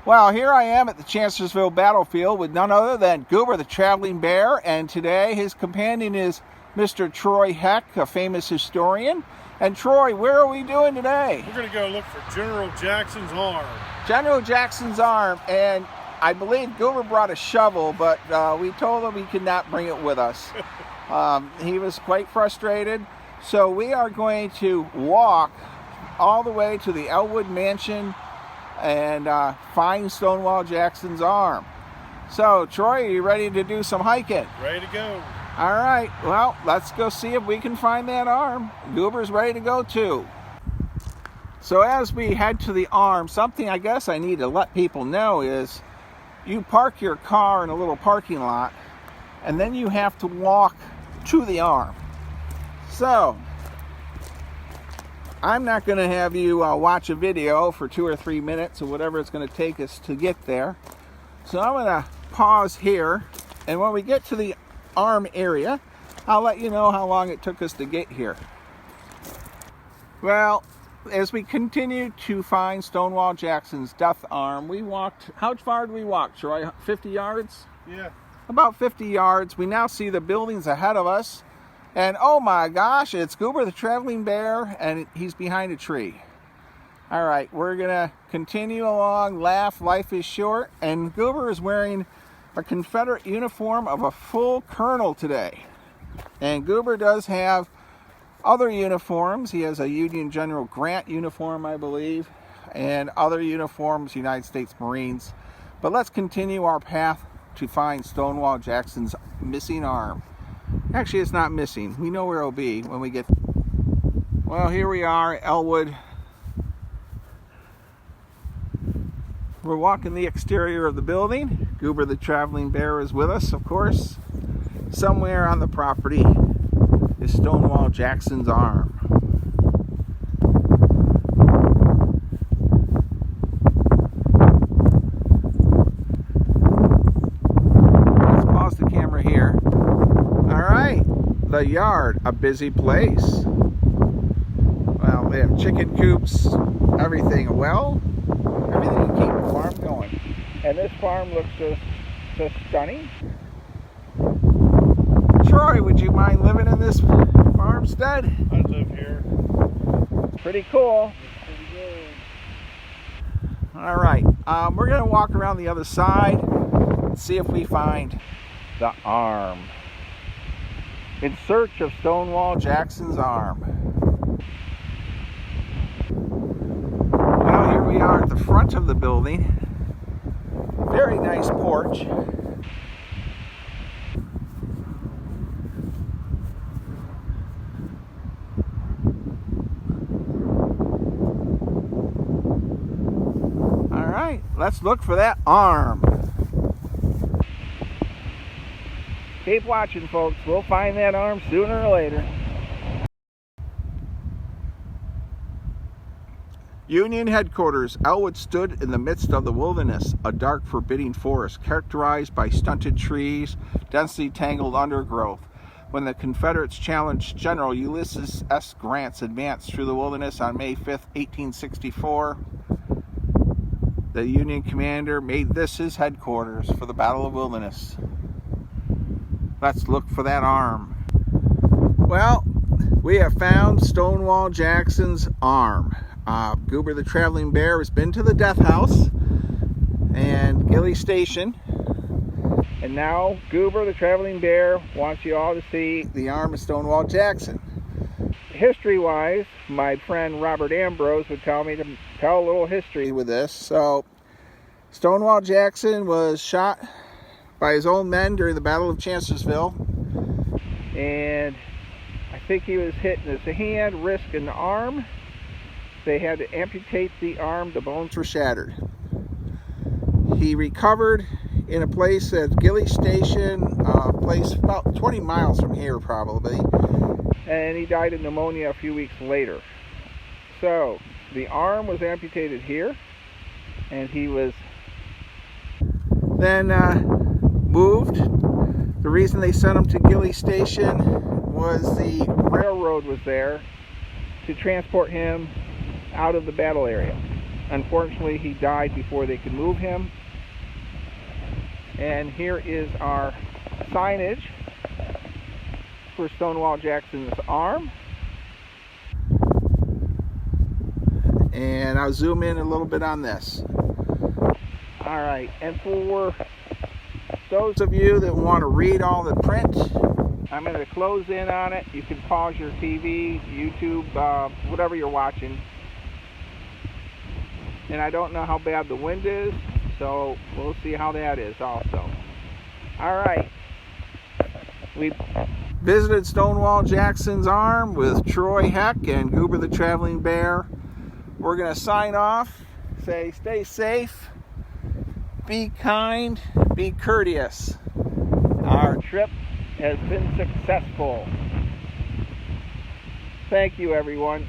Well, here I am at the Chancellorsville battlefield with none other than Goober the Traveling Bear, and today his companion is Mr. Troy Heck, a famous historian. And Troy, where are we doing today? We're going to go look for General Jackson's arm. General Jackson's arm, and I believe Goober brought a shovel, but we told him we could not bring it with us. He was quite frustrated, so we are going to walk all the way to the Elwood mansion and find Stonewall Jackson's arm. So, Troy, are you ready to do some hiking? Ready to go. All right, well, let's go see if we can find that arm. Goober's ready to go too. So as we head to the arm, something I guess I need to let people know is you park your car in a little parking lot and then you have to walk to the arm. So I'm not going to have you watch a video for 2 or 3 minutes or whatever it's going to take us to get there. So I'm going to pause here, and when we get to the arm area, I'll let you know how long it took us to get here. Well, as we continue to find Stonewall Jackson's death arm, we walked, how far did we walk, Troy? 50 yards? Yeah. About 50 yards. We now see the buildings ahead of us. And oh my gosh, it's Goober the Traveling Bear, and he's behind a tree. All right, we're gonna continue along, laugh, life is short, and Goober is wearing a Confederate uniform of a full colonel today. And Goober does have other uniforms. He has a Union General Grant uniform, I believe, and other uniforms, United States Marines. But let's continue our path to find Stonewall Jackson's missing arm. Actually, it's not missing. We know where it'll be when we get... Well, here we are, Elwood. We're walking the exterior of the building. Goober the Traveling Bear is with us, of course. Somewhere on the property is Stonewall Jackson's arm. Let's pause the camera here. The yard, a busy place. Well, they have chicken coops, everything. Well, everything to keep the farm going. And this farm looks just stunning. Troy, would you mind living in this farmstead? I'd live here. It's pretty cool. Pretty good. All right, we're gonna walk around the other side and see if we find the arm. In search of Stonewall Jackson's arm. Well, here we are at the front of the building. Very nice porch. All right, let's look for that arm. Keep watching, folks. We'll find that arm sooner or later. Union headquarters. Elwood stood in the midst of the wilderness, a dark, forbidding forest characterized by stunted trees, densely tangled undergrowth. When the Confederates challenged General Ulysses S. Grant's advance through the wilderness on May 5, 1864, the Union commander made this his headquarters for the Battle of Wilderness. Let's look for that arm. Well, we have found Stonewall Jackson's arm. Goober the Traveling Bear has been to the death house and Gilley Station. And now Goober the Traveling Bear wants you all to see the arm of Stonewall Jackson. History-wise, my friend Robert Ambrose would tell me to tell a little history with this. So, Stonewall Jackson was shot by his own men during the Battle of Chancellorsville, and I think he was hit in his hand, wrist, and arm. They had to amputate the arm. The bones were shattered. He recovered in a place at Gilley Station, a place about 20 miles from here probably, and he died of pneumonia a few weeks later. So the arm was amputated here, and he was then moved. The reason they sent him to Gilley Station was the railroad was there to transport him out of the battle area. Unfortunately, he died before they could move him. And here is our signage for Stonewall Jackson's arm. And I'll zoom in a little bit on this. All right, and for those of you that want to read all the print, I'm going to close in on it. You can pause your TV, YouTube, whatever you're watching. And I don't know how bad the wind is, so we'll see how that is also. All right. We visited Stonewall Jackson's arm with Troy Heck and Goober the Traveling Bear. We're going to sign off, say stay safe, be kind, be courteous. Our trip has been successful. Thank you, everyone.